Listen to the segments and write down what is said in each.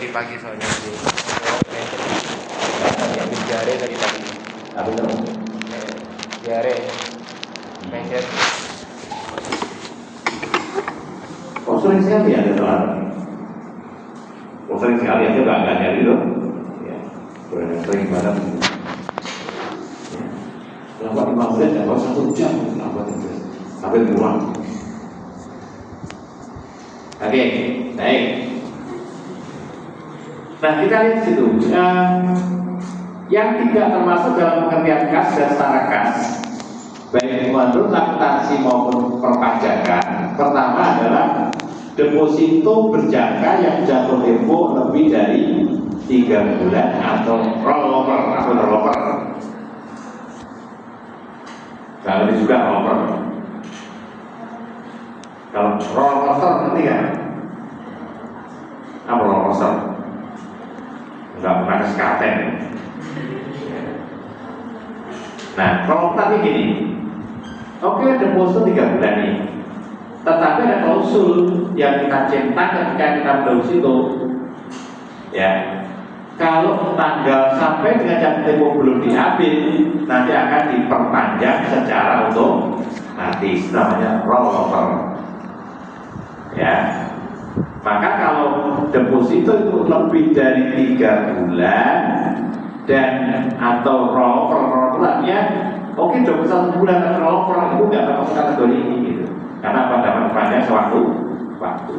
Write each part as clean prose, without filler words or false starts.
tadi pagi soalnya di ambil diare tadi pagi. Apa itu? Diare. Mencet. Oh sering sekali ada telat. Oh sering sekali aja nggak nyari loh. Ya, sering banget. Kenapa 5 menit ya? Kalau 1 jam kenapa itu? Sampai pulang. Oke, baik. Nah kita lihat situ. Yang tidak termasuk dalam pengertian kas dan setara kas, baik menurut akuntansi maupun perpajakan. Pertama adalah deposito berjangka yang jatuh tempo lebih dari 3 bulan atau rollover atau rollover. Kalau ini juga rollover. Kalau rollover nanti kan? Apa rollover? Enggak pernah ke sekaten. Nah, kalau tadi gini, oke deposito 3 bulan nih, tetapi ada klausul yang kita centang ketika kita deposito, ya. Kalau tanggal sampai dengan jam tempo belum diambil, nanti akan diperpanjang secara otomatis, namanya rollover. Ya, maka kalau deposito itu lebih dari 3 bulan dan atau rollover-rollovernya, oke 21 bulan atau rollover itu nggak termasuk kategori ini gitu. Karena apa dapat perpanjang sewaktu waktu.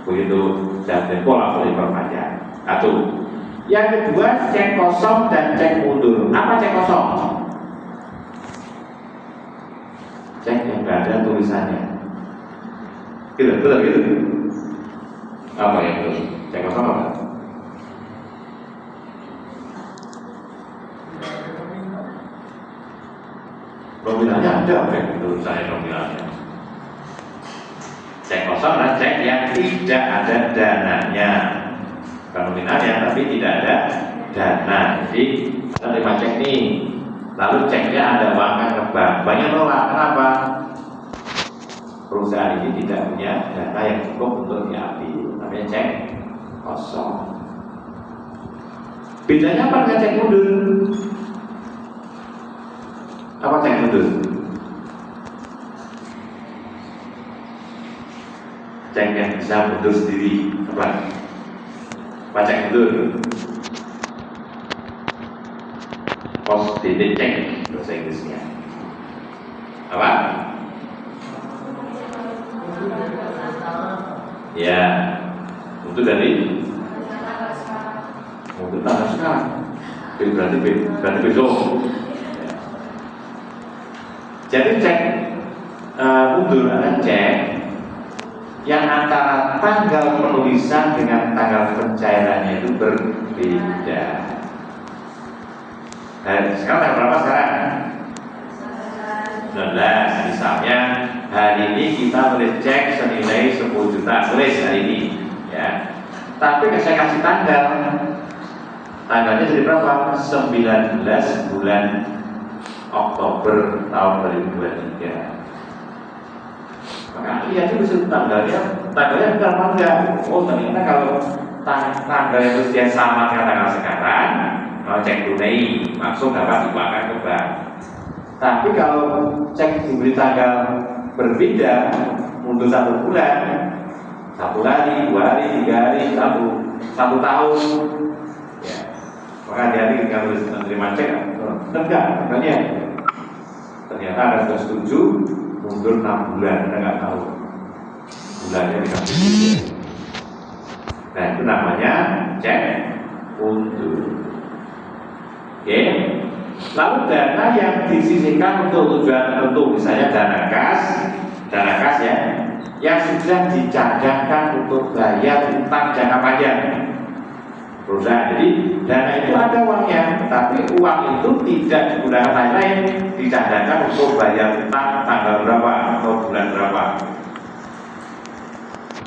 Begitu jam tempo langsung diperpanjang. Satu. Yang kedua, cek kosong dan cek mundur. Apa cek kosong? Cek yang nggak ada tulisannya. Gitu. Apa yang itu? Cek kosong apa? Nominalnya ada, tulisannya nominalnya. Cek kosong adalah cek yang tidak ada dananya. Nominalnya tapi tidak ada dana. Jadi kita terima cek nih, lalu ceknya ada uang kan ke bank, banyak nolak. Kenapa? Perusahaan ini tidak punya dana yang cukup untuk diambil. Namanya cek kosong. Bedanya apa dengan cek mundur? Apa cek mundur? Cek yang bisa mundur sendiri. Apa? Cek mundur, post dated check bahasa Inggrisnya. Apa? Ya, untuk dari untuk tanggal sekarang. Berarti besok. Jadi cek mundur adalah cek yang antara tanggal penulisan dengan tanggal pencairannya itu berbeda. Nah, sekarang tanggal berapa sekarang? 19. Misalnya hari ini kita boleh cek senilai 10 juta, tulis hari ini, ya. Tapi saya kasih tanggalnya jadi berapa? 19 bulan Oktober tahun 2023. Maka lihat itu tanggalnya bukan apa enggak. Oh ternyata kalau tanggal itu dia sama dengan tanggal sekarang, kalau cek tunai langsung dapat dikeluarkan ke bank. Tapi kalau cek diberi tanggal berbeda, mundur 1 bulan, 1 hari, 2 hari, 3 hari, 1 tahun, ya. Maka hati-hati kalau menerima cek, enggak, makanya ternyata ada sudah setuju mundur 6 bulan, kita nggak tahu bulannya dikasih. Nah itu namanya cek mundur. Oke. Lalu dana yang disisihkan untuk tujuan tertentu, misalnya dana kas ya, yang sudah dicadangkan untuk bayar utang jangka panjang perusahaan. Jadi dana itu ada uangnya, tapi uang itu tidak digunakan lain-lain, dicadangkan untuk bayar utang tanggal berapa atau bulan berapa.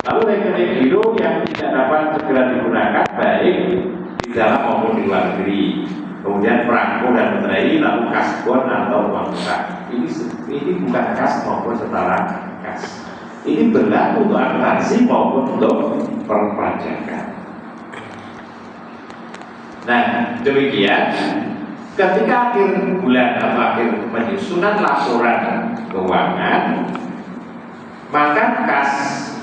Lalu rekening giro yang tidak dapat segera digunakan baik di dalam maupun di luar negeri. Kemudian perangko dan meterai, lalu kasbon atau uang muka. Ini bukan kas maupun setara kas. Ini berlaku untuk akuntansi maupun untuk perpajakan. Nah, demikian ketika akhir bulan atau akhir penyusunan laporan keuangan, maka kas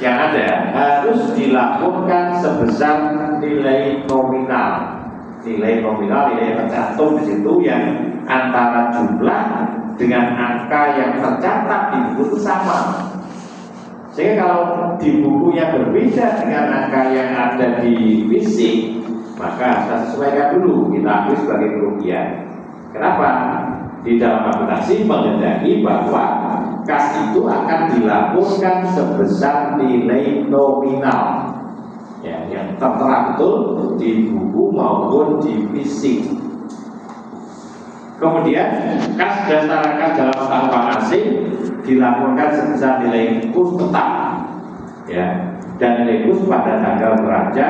yang ada harus dilaporkan sebesar nilai nominal. Nilai nominal, nilai yang tercantum di situ yang antara jumlah dengan angka yang tercatat di buku itu sama. Sehingga kalau di bukunya berbeda dengan angka yang ada di fisik, maka kita sesuaikan dulu, kita akui sebagai kerugian. Kenapa? Di dalam akuntansi menghendaki bahwa kas itu akan dilaporkan sebesar nilai nominal, ya, yang tertera betul di buku maupun di fisik. Kemudian kas dasar kas dalam mata uang asing dilaporkan sebesar nilai kurs tetap, ya, dan nilai kurs pada tanggal neraca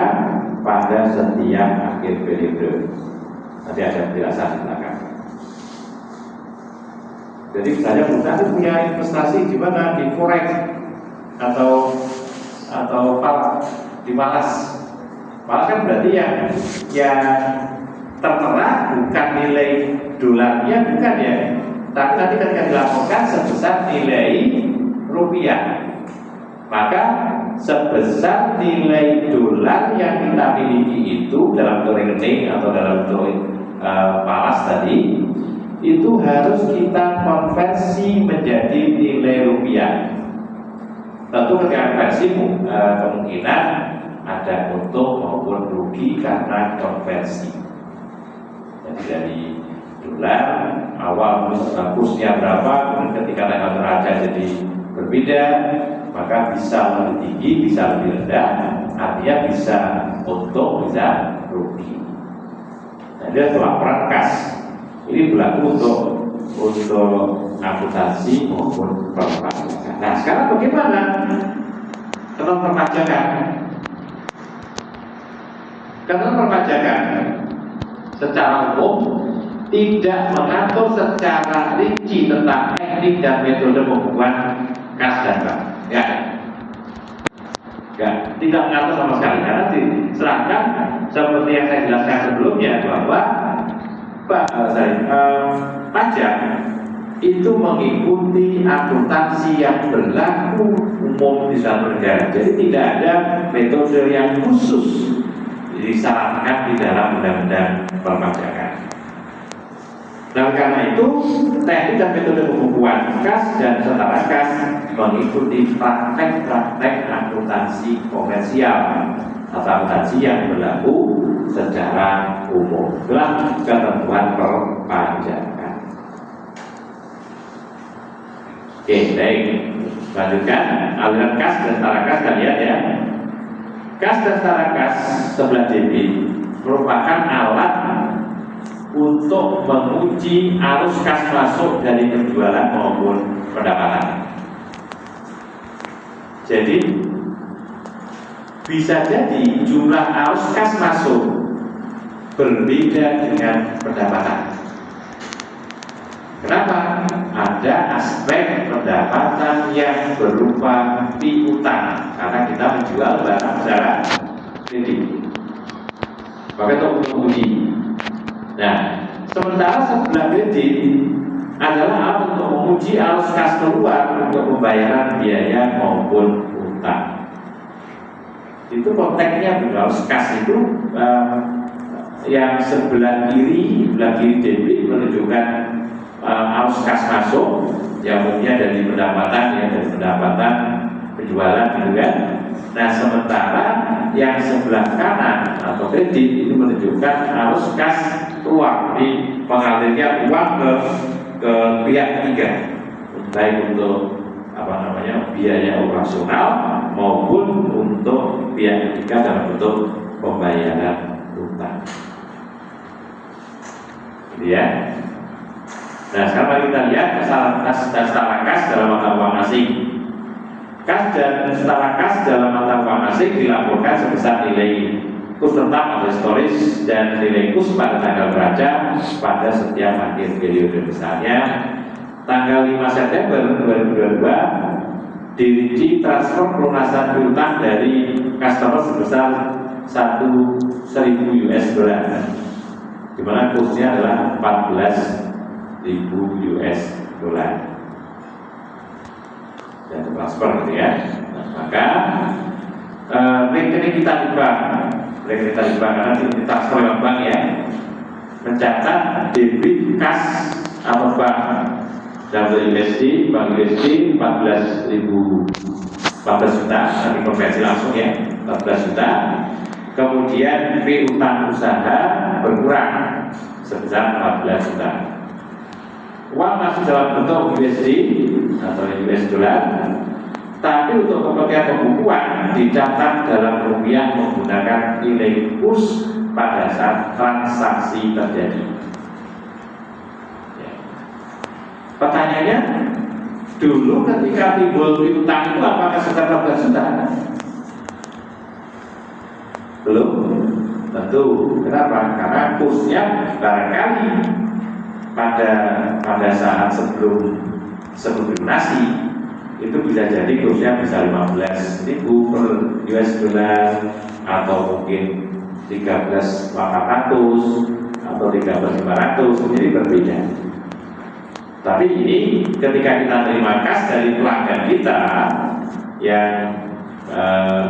pada setiap akhir periode. Nanti ada penjelasan di belakang. Jadi misalnya perusahaan itu punya investasi di mana, di forex atau di Malas. Malas kan berarti yang tertera bukan nilai dolarnya, bukan ya, tapi nanti ketika dilaporkan sebesar nilai rupiah, maka sebesar nilai dolar yang kita miliki itu dalam bentuk rekening atau dalam bentuk Malas tadi, itu harus kita konversi menjadi nilai rupiah. Tentu ketika konversi kemungkinan ada untung maupun rugi karena konversi. Jadi dari dolar awal kursnya berapa, kemudian ketika tanggal neraca jadi berbeda, maka bisa lebih tinggi, bisa lebih rendah, artinya bisa untung, bisa rugi. Jadi ada laporan kas. Ini berlaku untuk akuntansi maupun perpajakan. Nah, sekarang bagaimana tentang perpajakan? Karena perpajakan secara umum tidak mengatur secara rinci tentang teknik dan metode pembukuan kas dan bank. Ya, tidak mengatur sama sekali, karena diserahkan seperti yang saya jelaskan sebelumnya bahwa pajak itu mengikuti akuntansi yang berlaku umum di suatu negara. Jadi tidak ada metode yang khusus disyaratkan di dalam undang-undang perpajakan. Nah, karena itu teknik dan metode pembukuan kas dan setara kas mengikuti praktek-praktek akuntansi komersial atau akuntansi yang berlaku secara umum. Itulah ketentuan perpajakan. Oke, baik. Lanjutkan aliran kas dan setara kas, kita lihat ya. Kas dan setara kas sebelah debit merupakan alat untuk menguji arus kas masuk dari penjualan maupun pendapatan. Jadi bisa jadi jumlah arus kas masuk berbeda dengan pendapatan. Kenapa? Ada aspek pendapatan yang berupa piutang, karena kita menjual barang secara kredit. Maka itu menguji. Nah, sementara sebelah kredit adalah alat untuk menguji arus kas keluar untuk pembayaran biaya maupun utang. Itu konteksnya arus kas itu yang sebelah kiri debit menunjukkan arus kas masuk yang umumnya dari pendapatan, ya, dari pendapatan penjualan gitu kan. Nah, sementara yang sebelah kanan atau kredit itu menunjukkan arus kas keluar, di pengalirnya uang ke pihak ketiga, baik untuk biaya operasional maupun untuk pihak ketiga dalam bentuk pembayaran utang. Gitu ya. Nah, sekarang mari kita lihat kas dan setara kas dalam mata uang asing. Kas dan setara kas dalam mata uang asing dilaporkan sebesar nilai kurs tetap atau historis dan nilai kurs pada tanggal neraca pada setiap akhir periode. Misalnya tanggal 5 September 2022 dirinci transfer pelunasan piutang dari customer sebesar 1.000 US dollar. di mana kursnya adalah 14.000 US dollar. Dan transfer gitu ya. Nah, maka rekening kita di bank, karena kita transfer lewat bank ya, mencatat debit kas atau bank dalam USD, bank USD 14 juta, nanti konversi langsung ya, 14 juta. Kemudian piutang usaha berkurang sebesar 14 juta. Uang masih dalam bentuk USD atau US dollar, tapi untuk kepentingan pembukuan dicatat dalam rupiah menggunakan nilai kurs pada saat transaksi terjadi. Ya. Pertanyaannya, dulu ketika timbul piutang itu apakah sudah 14 juta? Belum tentu. Kenapa? Karena kursnya barangkali pada saat sebelum donasi itu bisa jadi kursnya bisa 15.000 per US dollar atau mungkin 13.400 atau 13.500, jadi berbeda. Tapi ini ketika kita terima kas dari pelanggan kita yang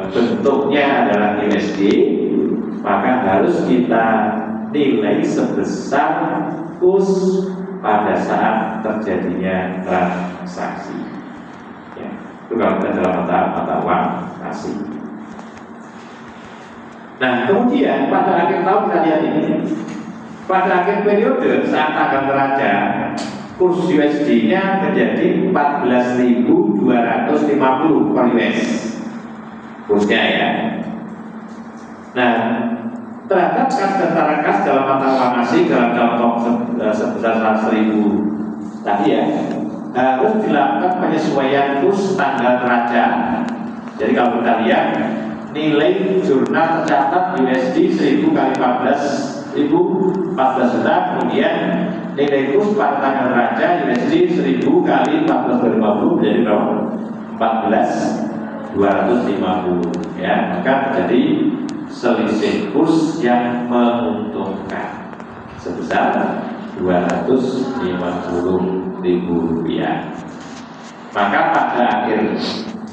bentuknya adalah USD, maka harus kita nilai sebesar kurs pada saat terjadinya transaksi. Ya, itu kalau kita dalam mata uang asing. Nah, kemudian pada akhir tahun kita lihat ini, pada akhir periode saat tanggal neraca, kurs USD-nya menjadi 14.250 per US. Kursnya ya. Nah, terhadap kas dan tarakas dalam mata uang asing dalam contoh sebesar 100.000 tadi ya, harus dilakukan penyesuaian kurs tanggal neraca. Jadi kalau kita lihat nilai jurnal tercatat USD 1.000 kali 14 juta, kemudian nilai kurs pada tanggal neraca USD 1.000 kali 14.250 menjadi berapa? 14.250 ya, maka terjadi selisih kurs yang menguntungkan sebesar 250.000 rupiah. Maka pada akhir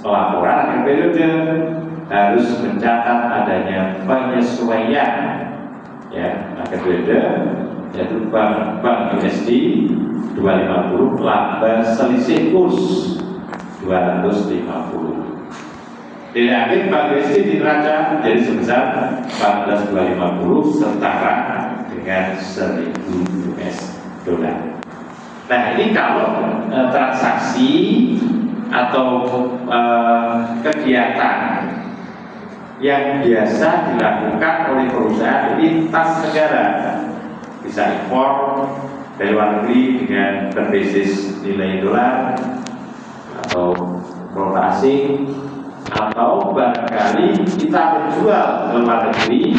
pelaporan, akhir periode harus mencatat adanya penyesuaian ya, akhir periode, yaitu bank USD 250 laba selisih kurs 250. Nilai akhir bank USD di neraca menjadi sebesar 14.250 setara dengan 1.000 US dollar. Nah, ini kalau transaksi atau kegiatan yang biasa dilakukan oleh perusahaan lintas negara, bisa impor dari luar negeri dengan berbasis nilai dolar atau valuta asing, atau barangkali kita menjual ke luar negeri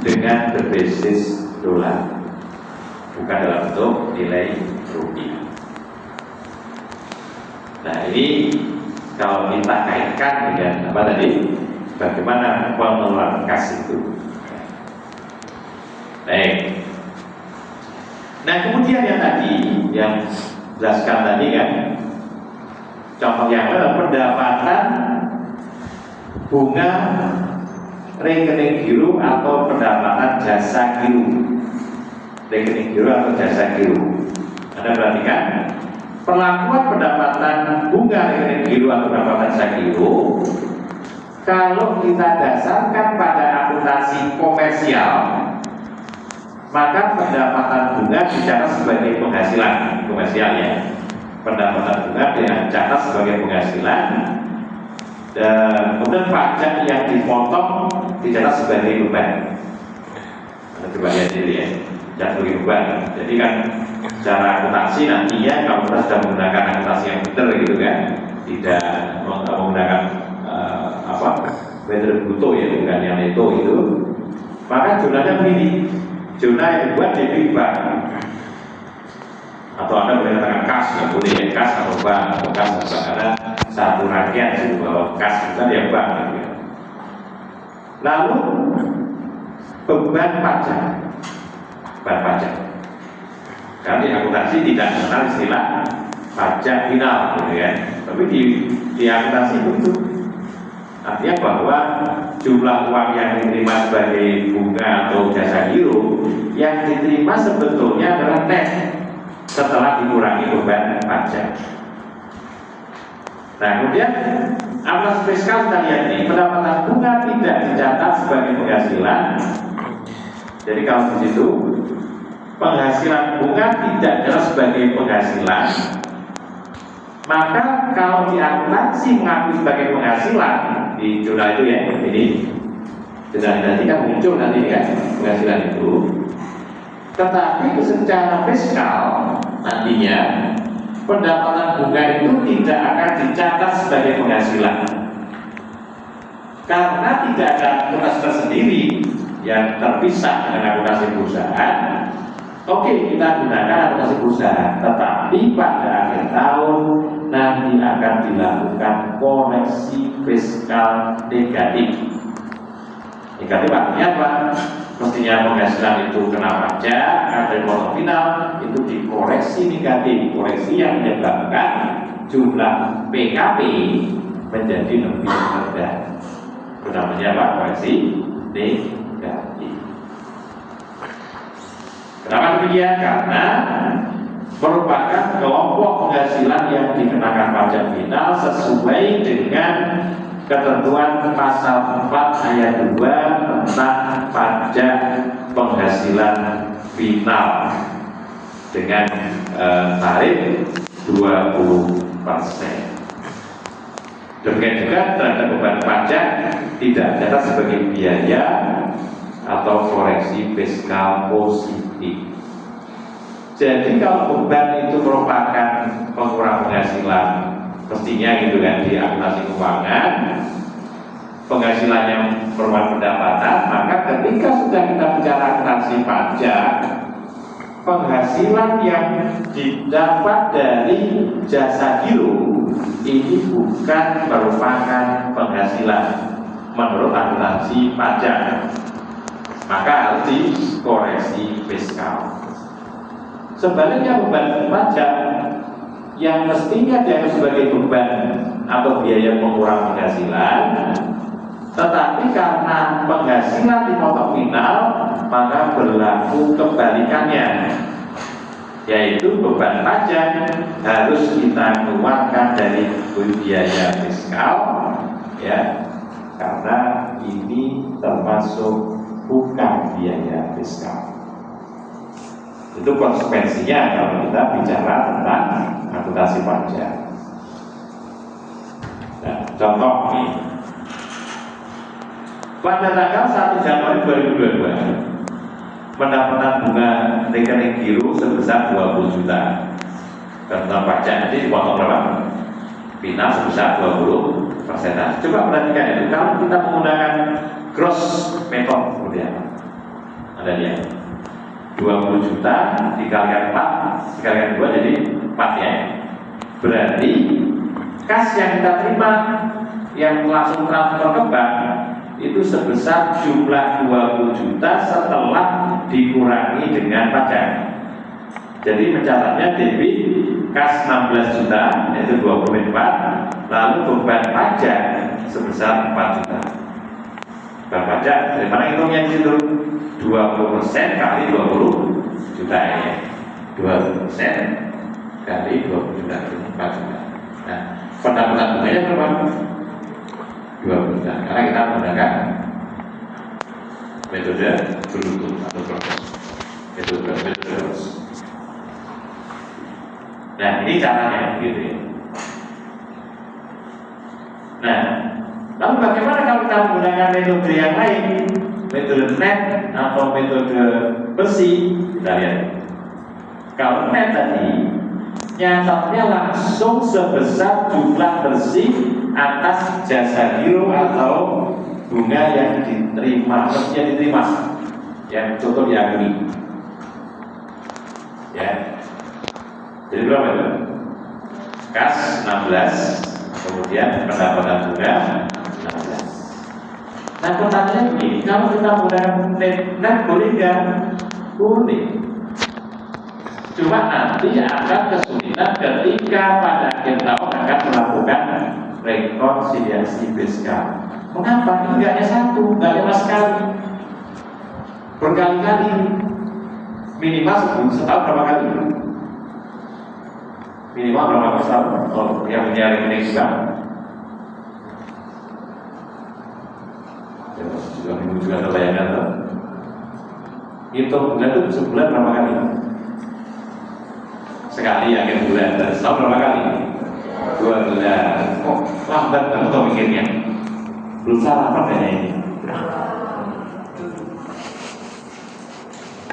dengan berbasis dolar, bukan dalam bentuk nilai rupiah. Nah, ini kalau kita kaitkan dengan apa tadi, bagaimana pengelolaan kas itu. Baik. Nah, kemudian yang tadi, yang jelaskan tadi kan, contoh yang adalah pendapatan bunga rekening giro atau pendapatan jasa giro. Rekening giro atau jasa giro. Anda perhatikan, perlakuan pendapatan bunga rekening giro atau pendapatan jasa giro, kalau kita dasarkan pada akuntansi komersial, maka pendapatan bunga dicatat sebagai penghasilan komersial ya. Pendapatan bunga dicatat sebagai penghasilan, dan kemudian pajak yang dipotong dicatat sebagai beban. Anda coba lihat dulu ya, dicatat sebagai beban. Jadi kan cara akuntansi nantinya kalau kita sudah menggunakan akuntansi yang benar gitu kan, tidak menggunakan metode bruto ya, bukan yang neto itu, maka jurnalnya begini, jurnal yang dibuat debit bank, atau Anda boleh katakan kas, nggak boleh ya, kas atau bank, atau kas atau bank, karena satu rangkaian itu bahwa kas bukan ya bank gitu ya. Lalu beban pajak beban pajak. Karena di akuntansi tidak mengenal istilah pajak final, gitu ya. Tapi di akuntansi itu artinya bahwa jumlah uang yang diterima sebagai bunga atau jasa giro yang diterima sebetulnya adalah net setelah dikurangi beban pajak. Nah, kemudian atas fiskal kita lihat ini, pendapatan bunga tidak dicatat sebagai penghasilan. Jadi kalau di situ penghasilan bunga tidak jelas sebagai penghasilan, maka kalau di akuntansi mengakui sebagai penghasilan di jurnal itu ya, ini jurnal nanti kan muncul nanti kan penghasilan itu. Tetapi secara fiskal nantinya pendapatan bunga itu tidak akan dicatat sebagai penghasilan karena tidak ada akuntansi tersendiri yang terpisah dengan akuntansi perusahaan. Oke, kita gunakan akuntansi perusahaan, tetapi pada akhir tahun nanti akan dilakukan koreksi fiskal negatif. Negatif artinya apa? Mestinya penghasilan itu kena pajak, ada potong final, itu dikoreksi negatif, koreksi yang menyebabkan jumlah PKP menjadi lebih rendah. Itu namanya apa? Koreksi negatif. Kenapa demikian? Karena merupakan kelompok penghasilan yang dikenakan pajak final sesuai dengan ketentuan pasal 4 ayat 2 tentang pajak penghasilan final dengan tarif 20%. Demikian juga terhadap beban pajak tidak dicatat sebagai biaya atau koreksi fiskal positif. Jadi kalau beban itu merupakan pengurang penghasilan, mestinya gitu kan di akuntansi keuangan, penghasilannya merupakan pendapatan, maka ketika sudah kita bicara akuntansi pajak, penghasilan yang didapat dari jasa giro ini bukan merupakan penghasilan menurut akuntansi pajak, maka harus dikoreksi fiskal. Sebaliknya beban pajak yang mestinya dianggap sebagai beban atau biaya pengurang penghasilan, tetapi karena penghasilan dipotong final, maka berlaku kebalikannya, yaitu beban pajak harus kita keluarkan dari biaya fiskal, ya, karena ini termasuk bukan biaya fiskal. Itu konsekuensinya kalau kita bicara tentang akuntansi pajak. Nah, contoh ini, pada tanggal 1 Januari 2022 pendapatan bunga rekening giro sebesar 20 juta. Tentang pajak nanti dipotong berapa? Final sebesar 20%. Coba perhatikan itu, kalau kita menggunakan gross method seperti apa? Ada dia 20 juta dikalikan 4 dikalikan 2 jadi 4 ya. Berarti kas yang kita terima yang langsung transfer ke bank itu sebesar jumlah 20 juta setelah dikurangi dengan pajak. Jadi mencatatnya debit kas 16 juta yaitu 24, lalu beban pajak sebesar 4 juta. Beban pajak dari mana hitungnya di situ? 20% kali 20 juta ya. 20% kali 20 juta itu 4 juta. Nah, pendapatan bunganya berapa? 20 juta. Karena kita menggunakan metode Bluetooth atau proses. Metode. Nah, ini caranya gitu ya. Nah, lalu bagaimana kalau kita menggunakan metode yang lain? Metode net atau metode besi? Kita lihat. Kalau net tadi nyatanya langsung sebesar jumlah bersih atas jasa giro atau bunga yang diterima, mestinya diterima, yang contoh diakui, ya. Jadi berapa itu? Kas 16, kemudian pendapatan bunga 16. Nah pertanyaannya begini, kalau kita menggunakan net boleh nggak? Boleh. Cuma nanti akan kesulitan ketika pada akhir tahun akan melakukan rekonsiliasi fiskal. Mengapa? Enggak hanya satu, enggak cuma sekali, berkali-kali, minimal setahun berapa kali? Minimal berapa kali setahun? Oh, yang punya rekening juga. Juga minggu juga terbayangkan tuh. Hitung bulan itu sebulan berapa kali? Sekali akhir bulan, dan setahun berapa kali? 2 bulan. Oh, lambat kamu tau mikirnya. Belum salah makanya ini.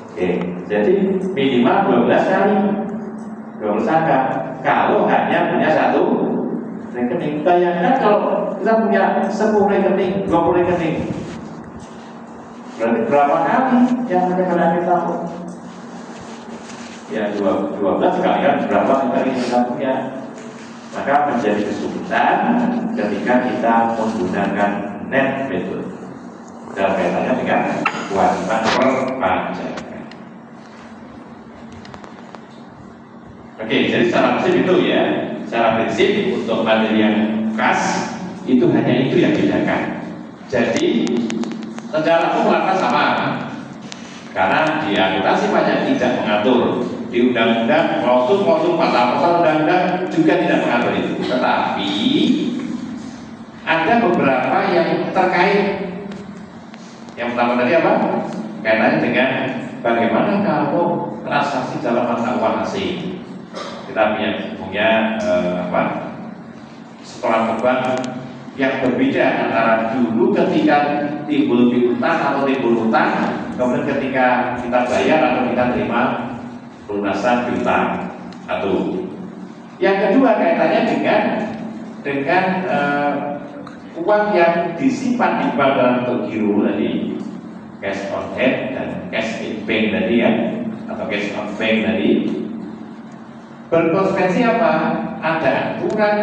Oke, jadi minimal 12 kali 12 angka. Kalau hanya punya satu rekening, bayangkan kalau kita punya 10 rekening, 20 rekening, berarti berapa kali yang ada pada akhir tahun? Ya 12 kali kan berapa kali kita punya? Maka menjadi kesulitan ketika kita menggunakan net method dalam kaitannya dengan kewajiban perpajakan. Oke, jadi secara prinsip itu ya, secara prinsip untuk materi yang kas itu hanya itu yang dibedakan. Jadi secara umum sama, karena di akuntansi pajak tidak mengatur. Di undang-undang klausul pasal undang-undang juga tidak mengatur itu. Tetapi ada beberapa yang terkait. Yang pertama tadi apa? Kaitannya dengan bagaimana kalau transaksi dalam mata uang asing. Kita punya setoran bank yang berbeda antara dulu ketika timbul piutang atau timbul utang, kemudian ketika kita bayar atau kita terima pelunasan piutang. Satu. Yang kedua kaitannya dengan uang yang disimpan di bank dalam bentuk giro tadi, cash on hand dan cash in bank tadi ya, atau cash on bank tadi. Berkonsekuensi apa? Ada aturan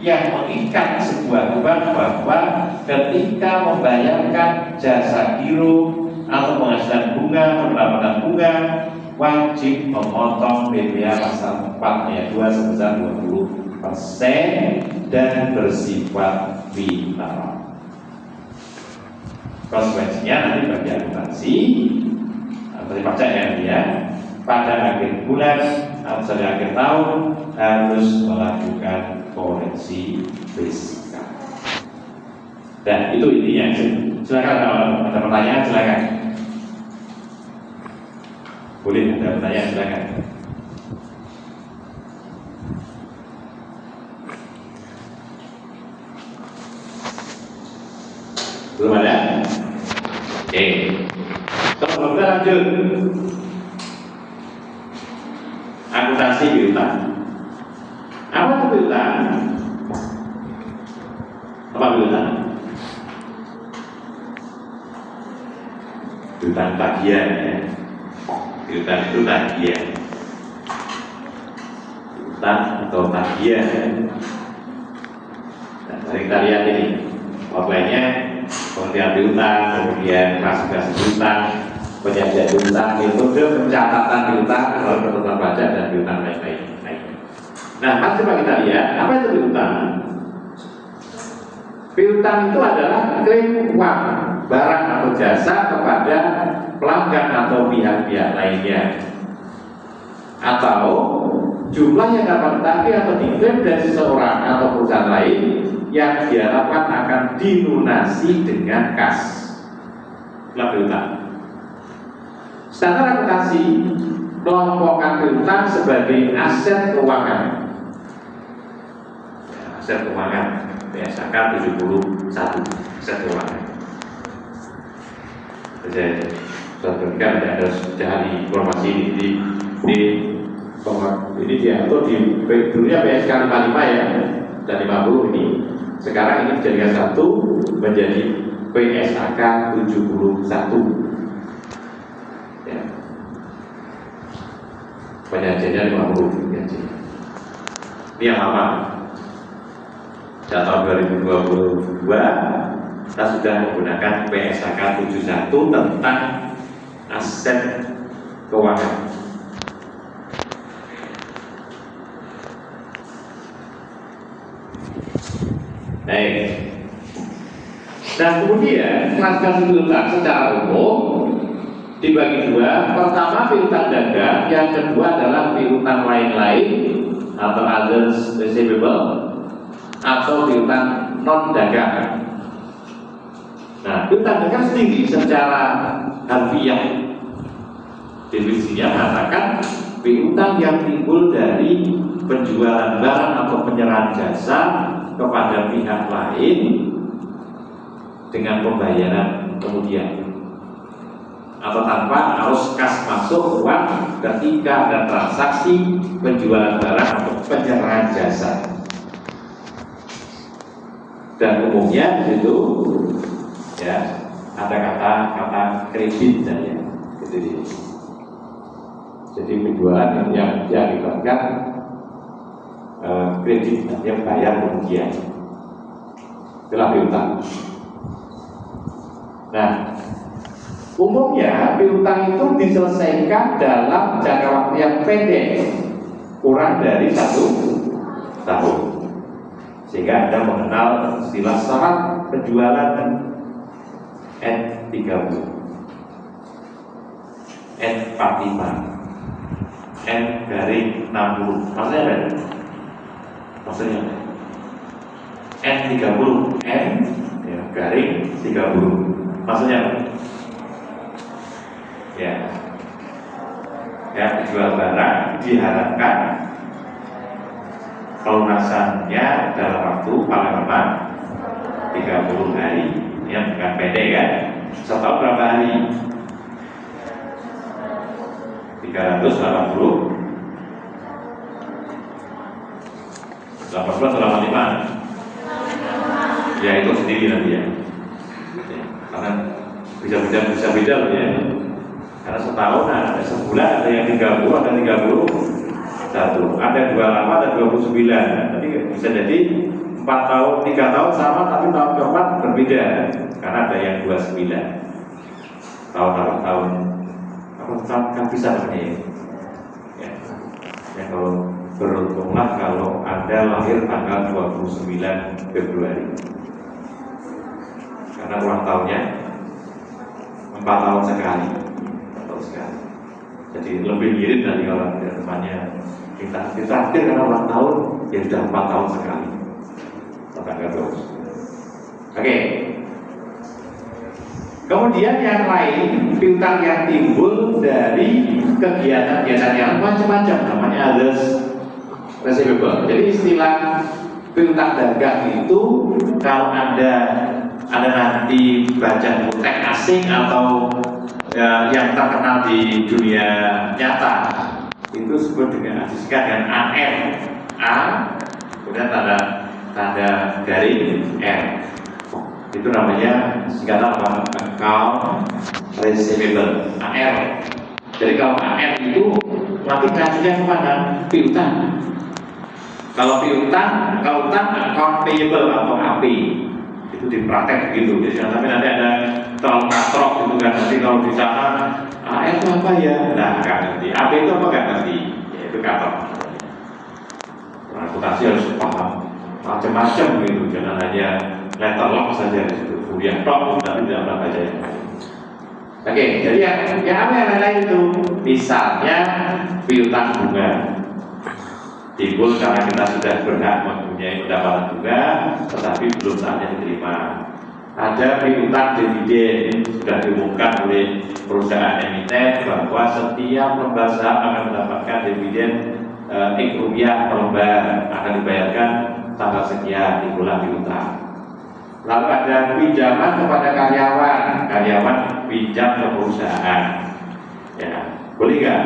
yang mengikat sebuah bank bahwa ketika membayarkan jasa giro atau penghasilan bunga, pendapatan bunga, wajib memotong BPA pasal 4 ayat 2 sebesar 20% dan bersifat final. Konsekuensinya nanti bagi akuntansi atau pajak yang dia pada akhir bulan atau pada akhir tahun harus melakukan koreksi fiskal. Dan itu intinya. Silakan kalau ada pertanyaan silakan. Boleh ada pertanyaan silakan. Belum ada? Oke. Kalau kita lanjut. Akuntansi piutang. Apa itu piutang? Apa piutang? Piutang tagihan ya. Piutang itu tagihan. Piutang atau tagihan. Nah, dari kita lihat ini outline-nya, pengertian piutang, kemudian klasifikasi piutang, penyajian piutang, metode pencatatan piutang, kalau penetapan pajak dan piutang lain-lain. Nah, mari coba kita lihat apa itu piutang. Piutang itu adalah klaim uang, barang atau jasa kepada pelanggan atau pihak-pihak lainnya, atau jumlah yang dapat ditagih atau diklaim dari seseorang atau perusahaan lain yang diharapkan akan dilunasi dengan kas. Itulah piutang. Standar akuntansi kelompokkan piutang sebagai aset keuangan. Aset keuangan PSAK 71 aset keuangan. Saya berikan ada cari informasi ini diatur di dulunya PSK 55 ya, dan 50 ini. Sekarang ini dijadikan satu menjadi PSAK 71. Ya. Penyajiannya 50 penyajian. Ini yang lama. Sejak tahun 2022 kita sudah menggunakan PSAK 71 tentang aset keuangan. Baik. Nah kemudian kelas piutang secara umum dibagi dua. Pertama piutang dagang, yang kedua adalah piutang lain-lain atau others receivable atau piutang non dagang. Nah piutang dagang sendiri secara harfiah definisinya mengatakan piutang yang timbul dari penjualan barang atau penyerahan jasa kepada pihak lain dengan pembayaran kemudian atau tanpa harus kas masuk uang ketika ada transaksi penjualan barang atau penyerahan jasa. Dan umumnya itu ya ada kata kredit dan ya gitu. Jadi penjualan yang dilakukan kredit yang bayar kemudian itulah piutang. Nah umumnya piutang itu diselesaikan dalam jangka waktu yang pendek, kurang dari 1 tahun. Sehingga Anda mengenal istilah syarat penjualan N30, N45, N/60. Maksudnya apa? Maksudnya N30, N/30. Maksudnya apa? Ya jual barang diharapkan pelunasannya dalam waktu paling lambat 30 hari. Ini bukan pendek kan? Setahun berapa hari? 380 atau 85? Ya itu sendiri nanti ya. Karena bisa beda loh ya. Karena setahun ada sebulan ada yang 30, ada 31, ada 28, ada 29. Nanti bisa jadi 4 tahun, 3 tahun sama tapi tahun keempat berbeda. Karena ada yang 29 tahun kan bisa namanya ya. Ya kalau beruntunglah kalau Anda lahir tanggal 29 Februari karena ulang tahunnya 4 tahun sekali. Jadi lebih mirip dari kalau temannya kita akhir karena ulang tahun ya sudah 4 tahun sekali. Tanggal 20. Oke. Kemudian yang lain piutang yang timbul dari kegiatan-kegiatan yang macam-macam namanya others receivable. Jadi istilah piutang dagang itu kalau ada nanti baca buku teks asing atau yang terkenal di dunia nyata itu disebut dengan AR, A kemudian tanda garing R, itu namanya singkatan apa? Account receivable, AR. Jadi kalau AR itu nanti ngajunya kemana? Piutang. Kalau piutang, account payable atau AP itu dipraktek begitu. Jadi tapi nanti ada terlalu katrok gitu kan, nanti kalau di sana AR itu apa ya? Nah nggak ngerti. AP itu apa nggak ngerti? Ya itu katrok. Reputasi harus paham macam-macam gitu, jangan hanya letter lock saja di situ. Kuliah tok tapi tidak pernah baca yang lain. Oke, jadi yang apa yang lain itu? Misalnya piutang bunga timbul karena kita sudah berhak mempunyai pendapatan bunga, tetapi belum saatnya diterima. Ada piutang dividen sudah diumumkan oleh perusahaan emiten bahwa setiap lembar saham akan mendapatkan dividen X rupiah per lembar akan dibayarkan tanggal sekian, timbullah piutang. Lalu ada pinjaman kepada karyawan pinjam ke perusahaan, ya boleh nggak?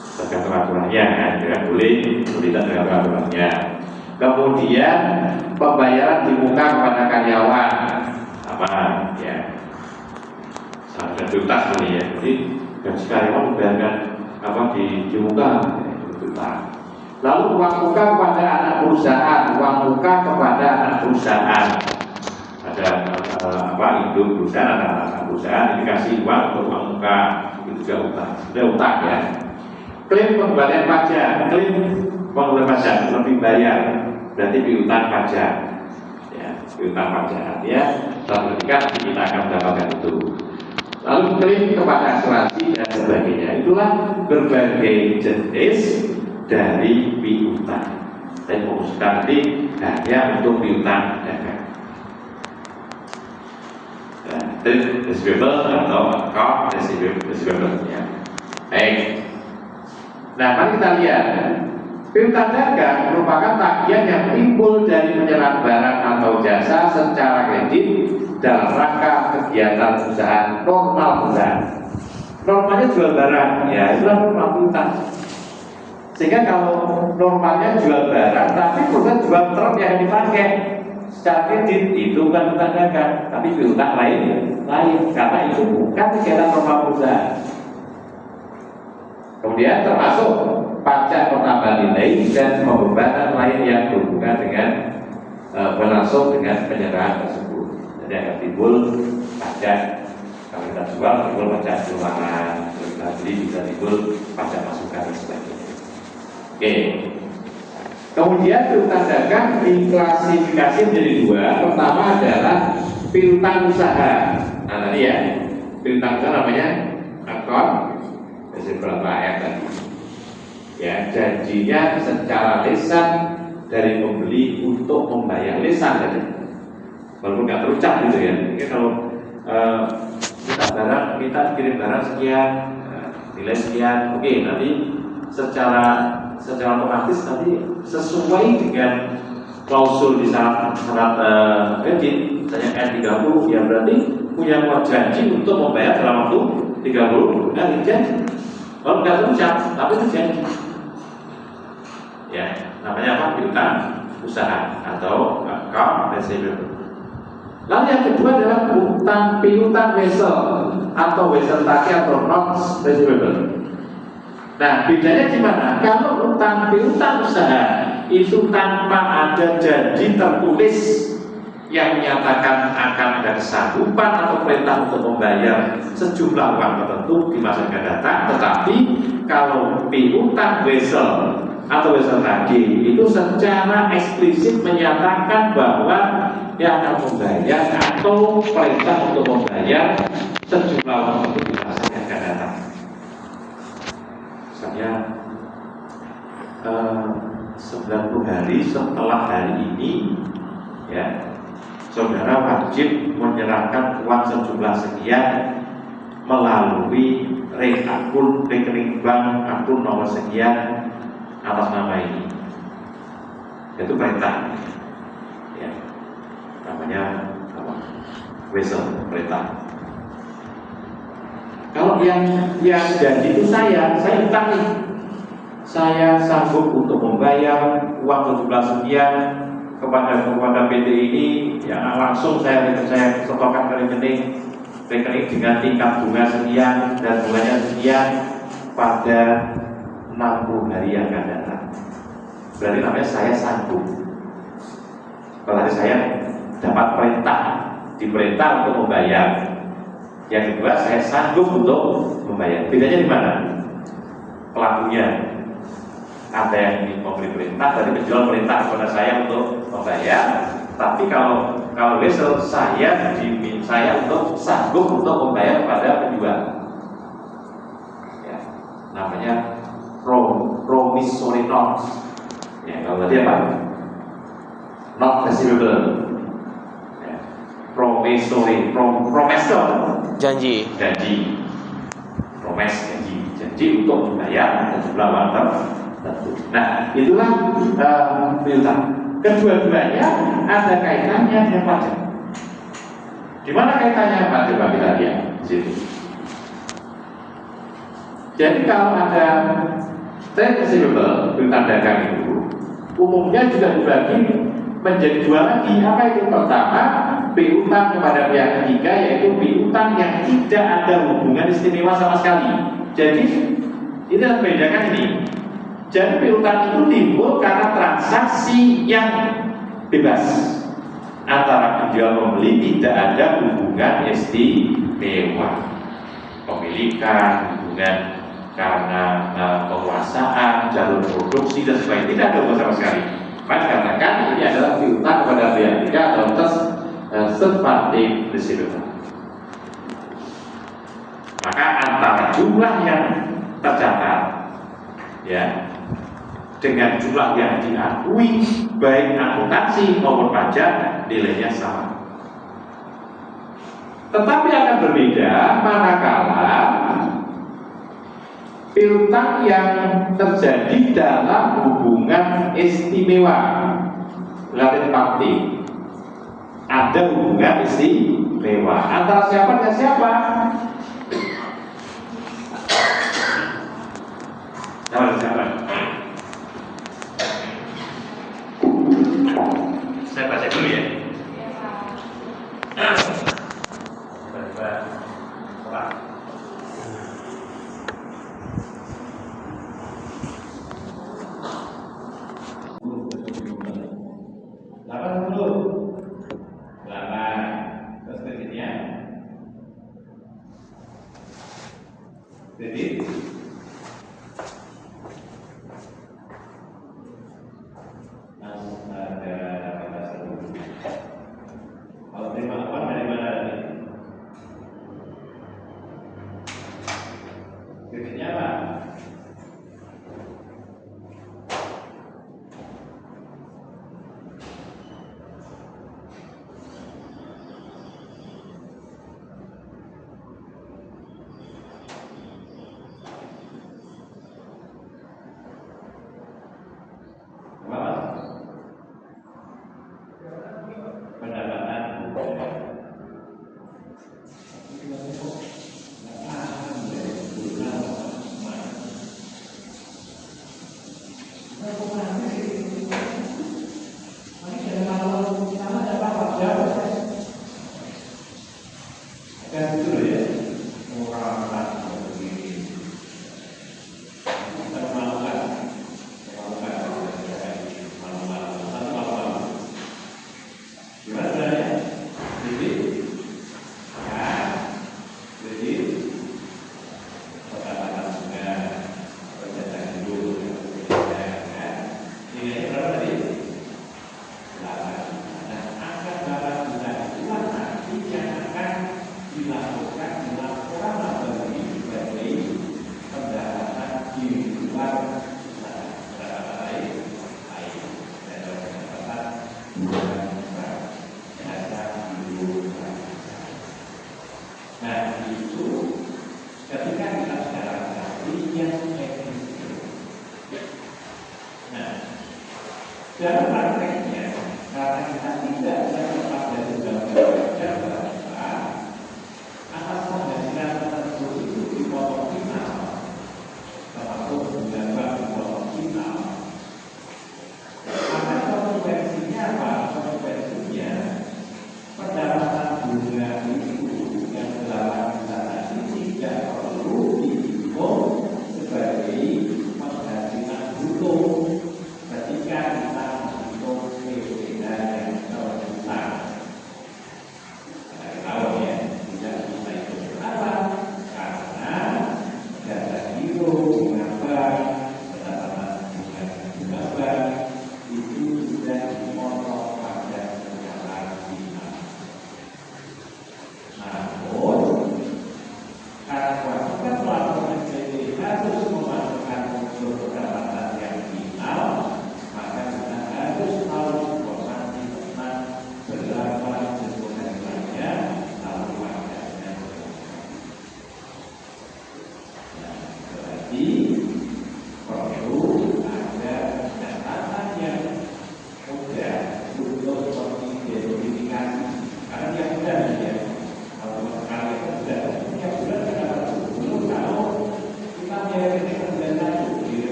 Tergantung aturannya kan, ya boleh tidak tergantung aturannya. Kemudian pembayaran di muka kepada karyawan, apa ya? Sangat piutang boleh ya. Jadi gaji karyawan dibayarkan apa di muka, piutang. Lalu uang muka kepada anak perusahaan, uang muka kepada anak perusahaan. Ada induk perusahaan atau anak perusahaan dikasih uang untuk uang muka, itu juga utang. Sudah utang ya. Klaim pengembalian pajak, klaim pengembalian pajak lebih bayar, berarti piutang pajak. Ya, piutang pajak ya. Suatu ketika kita akan mendapatkan itu. Lalu klaim kepada asuransi dan sebagainya. Itulah berbagai jenis dari piutang. Saya fokuskan nanti hanya untuk piutang dagang. Trade receivable atau account receivable ya. Baik. Nah, mari kita lihat. Piutang dagang merupakan tagihan yang timbul dari penyerahan barang atau jasa secara kredit dalam rangka kegiatan usaha normal perusahaan. Normalnya jual barang, ya itulah normal piutang. Sehingga kalau normalnya jual barang, tapi perusahaan jual truk yang dipakai secara kredit, itu bukan piutang dagang, tapi piutang lain, karena itu bukan kegiatan normal perusahaan. Kemudian termasuk pajak pertambahan nilai dan pembebanan lain yang berhubungan dengan berlangsung dengan penyerahan tersebut. Jadi akan timbul pajak, kalau kita jual timbul pajak keluaran, kalau kita beli bisa timbul pajak masukan dan sebagainya. Oke. Kemudian piutang dagang diklasifikasi menjadi dua. Pertama adalah piutang usaha. Nah tadi ya, piutang usaha namanya account receivable tadi. Ya, janjinya secara lisan dari pembeli untuk membayar lisan tadi. Walaupun nggak terucap gitu ya. Jadi kalau kita barang, kita kirim barang sekian, nilai sekian, oke, nanti secara otomatis nanti sesuai dengan klausul di syarat kredit, misalnya N30, ya berarti punya janji untuk membayar dalam waktu 30 hari janji. Kalau nggak terucap, tapi itu janji. Ya, namanya apa? Piutang usaha atau account receivable. Lalu yang kedua adalah piutang wesel atau wesel tagi atau notes receivable. Nah, bedanya gimana? Kalau piutang usaha itu tanpa ada janji tertulis yang menyatakan akan ada kesanggupan atau perintah untuk membayar sejumlah uang tertentu di masa yang akan datang, tetapi kalau piutang wesel atau wesel tagih itu secara eksplisit menyatakan bahwa dia akan membayar atau perintah untuk membayar sejumlah uang tertentu di masa yang akan datang. Misalnya 90 hari setelah hari ini, ya, saudara wajib menyerahkan uang sejumlah sekian melalui rekening bank akun nomor sekian atas nama ini. Itu perintah, ya, namanya apa? Wesel, perintah. Kalau yang janji itu saya utang nih, saya sanggup untuk membayar uang sejumlah sekian kepada PT ini, yang langsung saya setorkan ke rekening dengan tingkat bunga sekian dan bunganya sekian pada 60 hari yang akan datang. Berarti namanya saya sanggup. Berarti saya dapat diperintah untuk membayar. Yang kedua, saya sanggup untuk membayar. Bedanya di mana? Pelakunya. Ada yang memberi perintah, tadi penjual perintah kepada saya untuk membayar. Tapi kalau wesel saya untuk sanggup untuk membayar kepada penjual. Ya, namanya promissory note. Ya, kalau tadi apa? Not receivable. Ya, promissory, promise janji. Promise janji untuk membayar sejumlah uang tertentu. Nah, itulah piutang. Kedua-duanya ada kaitannya dengan pajak. Di mana kaitannya Pak? Coba kita lihat di sini. Jadi kalau ada trade receivable, piutang dagang itu umumnya juga dibagi menjadi dua lagi. Apa itu? Pertama, piutang kepada pihak ketiga, yaitu piutang yang tidak ada hubungan istimewa sama sekali. Jadi ini harus membedakan ini. Jadi piutang itu timbul karena transaksi yang bebas antara jual membeli tidak ada hubungan istimewa, pemilikan, hubungan karena penguasaan, jalur produksi dan sebagainya, tidak ada hubungan sama sekali. Maka katakan ini adalah piutang kepada pihak ketiga atau separtim distributor. Maka antara jumlah yang tercatat ya dengan jumlah yang diakui baik akuntansi maupun pajak nilainya sama. Tetapi akan berbeda manakala piutang yang terjadi dalam hubungan istimewa, related party. Ada hubungan istimewa antara siapa dengan siapa? Siapa? Saya baca dulu ya. Jadi kalau terima uang dari mana tadi? Kreditnya apa? Dalam prakteknya, karena kita tidak bisa lepas dari undang-undang pajak atas penghasilan tertentu itu dipotong final, termasuk bunga dipotong final. Maka konsekuensinya apa? Konsekuensinya pendapatan bunga itu yang dalam sana ini tidak perlu dihitung sebagai penghasilan bruto ketika kita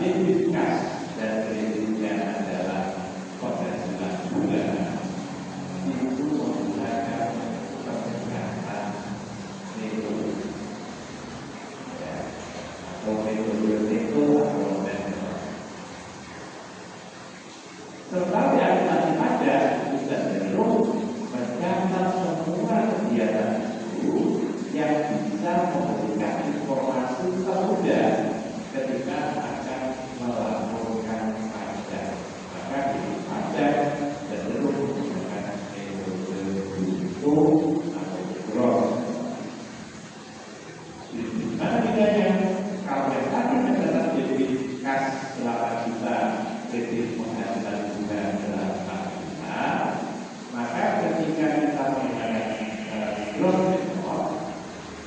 debit kas dan kreditnya adalah penghasilan bulanan, itu menggunakan pendekatan metode ya, atau metode Pareto atau Mentor. Serta yang tadi ada kita cenderung mencatat semua kegiatan itu yang bisa memberikan informasi termudah ketika akan melaporkan pajak. Maka di pajak cenderung menggunakan metode BUMDO atau gross. Gimana bedanya? Kalau yang tadi mencatat debit kas 8 juta, kredit penghasilan bunga 8 juta, maka ketika kita menggunakan gross method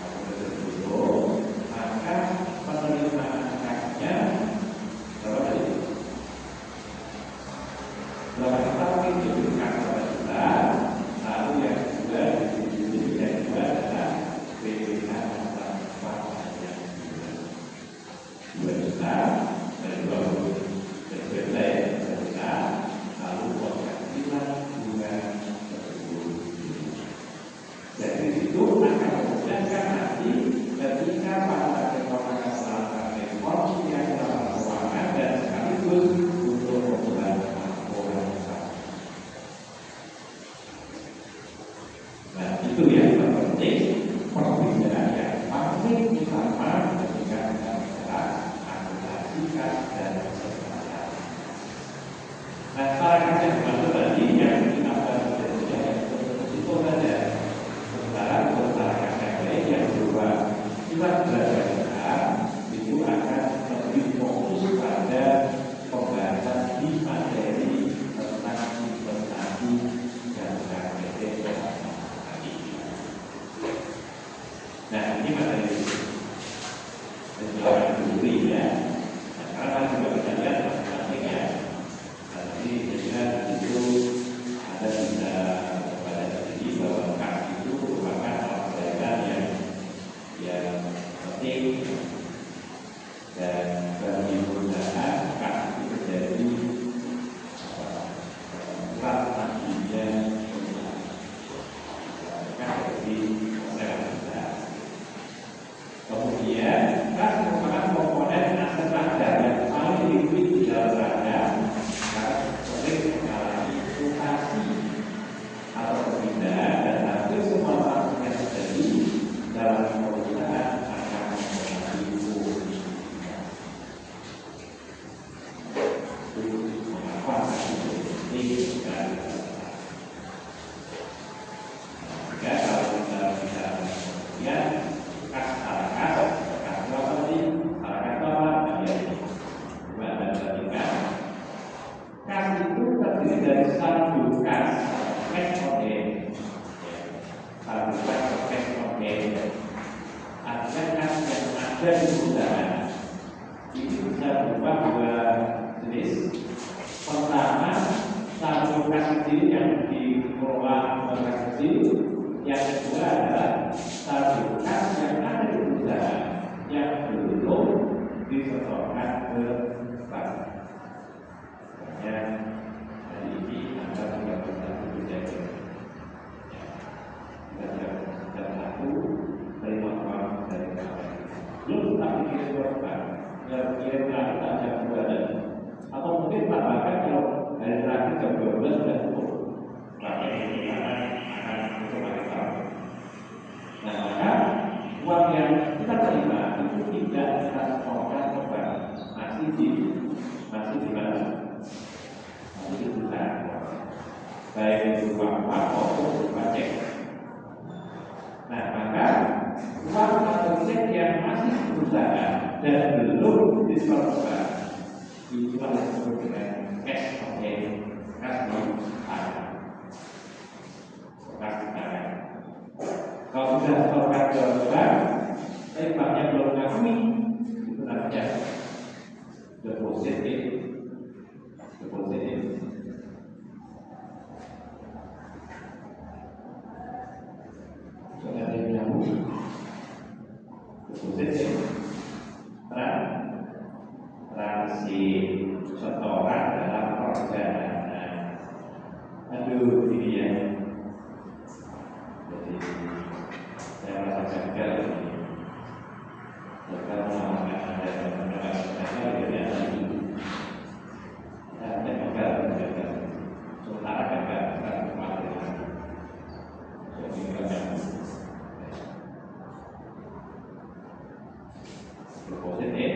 atau metode BUMDO, maka penerimaan kasnya berapa tadi? 8 juta mungkin debit kas 8 juta, lalu yang kedua yang kedua adalah BPK tanpa pajak 2 juta dan 20 juta, lalu penghasilan bunga 10 juta. Dari situ akan memudahkan nanti ketika pada keponakan melakukan rekor yang dalam keuangan dan sekaligus untuk membuat laporan. Nah, itu yang terpenting, perbedaan yang paling utama ketika kita bicara akuntansi kas dan kesehatan. Nah, cara kerja dimaksud tadi yang kita bekerja itu saja. Sementara untuk cara kerja lain yang berupa kita belajar itu akan lebih fokus pada pembahasan di materi tentang investasi dan KPT. Nah, ini materi penjelasan dulu ya. Nah, sekarang juga kita lihat masing-masingnya. Nanti kita itu ada bisa pada sini bahwa kas itu merupakan pelajaran yang penting dan bagi perusahaan kas itu menjadi pusat nantinya dari masyarakat. Kemudian kas merupakan komponen aset raja yang paling liquid di dalam raja karena sering mengalami fluktuasi atau perpindahan dan hampir semua transaksi yang terjadi dalam perusahaan akan mempengaruhi itu mengapa itu penting dan jika kalau kita bicara kemudian kas tarakas properti tarakas apa dan bandingan kas itu terdiri dari saldo kas cash on hand, saldo kas cash on hand. Artinya kas yang ada di perusahaan ini bisa berupa dua jenis. Pertama, saldo kas kecil yang dikelola oleh kas kecil. Yang kedua adalah saldo kas yang ada di perusahaan yang belum disetorkan ke bank. Makanya hari ini Anda tidak bisa berjaga. Dan satu terima uang dari bank. Belum tapi kirim ke bank, kirim lagi tak jam 2 atau mungkin tambahkan kalau hari terakhir jam 12 sudah cukup. Pakai perusahaan akan otomatis tahu. Nah, maka uang yang kita terima itu tidak kita setorkan ke bank, masih di mana? Masih di perusahaan. Baik itu uang maupun berupa cek. Nah, maka uang atau cek yang masih di perusahaan dan belum disetorkan itu adalah disebut dengan cash on hand, kas di tangan. Kalau sudah setorkan ke bank, tapi banknya belum mengakui, itu namanya deposit. Sudah ada yang nyambung. Deposit, terang. transit setoran dalam perjalanan. Aduh, ini ya. Jadi saya merasa gagal ini. Gagal mengamalkan Anda dan mendengar saya dari lagi. Saya gagal. Sementara gagal bukan kematian. Jadi gagal. Positif,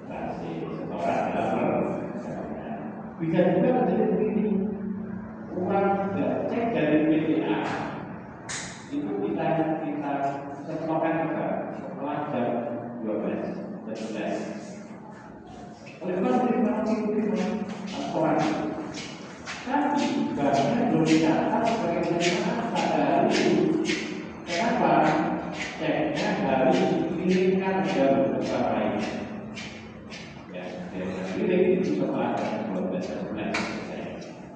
transit setoran dalam perjalanan. Bisa juga menjadi begini. Uang tidak cek dari PTA itu kita setorkan juga setelah jam 12 dan 11. Oleh karena itu laporan, tapi barangnya belum dicatat bagaimana pada hari itu. Kenapa? Ceknya harus dikirimkan jam berapa ini? Ya, kirim itu setelah jam 12 dan 11.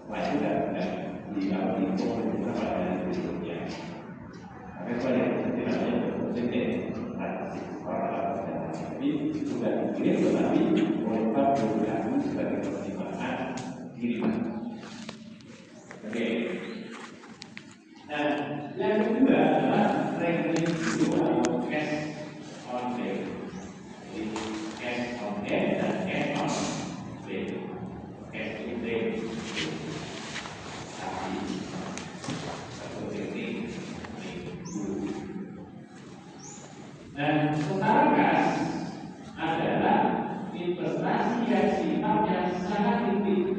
Wah, itu tidak di kalau dihitung pada hari berikutnya. Maka itu yang setidaknya positif transit orang tapi sudah dikirim tetapi oleh Pak Bukadu sebagai pertimbangan kiriman. Oke. Nah, yang kedua adalah ranking dua atau cash on day. Jadi cash on day dan cash on day. Cash in day. Dan setara kas adalah investasi yang sifatnya sangat tinggi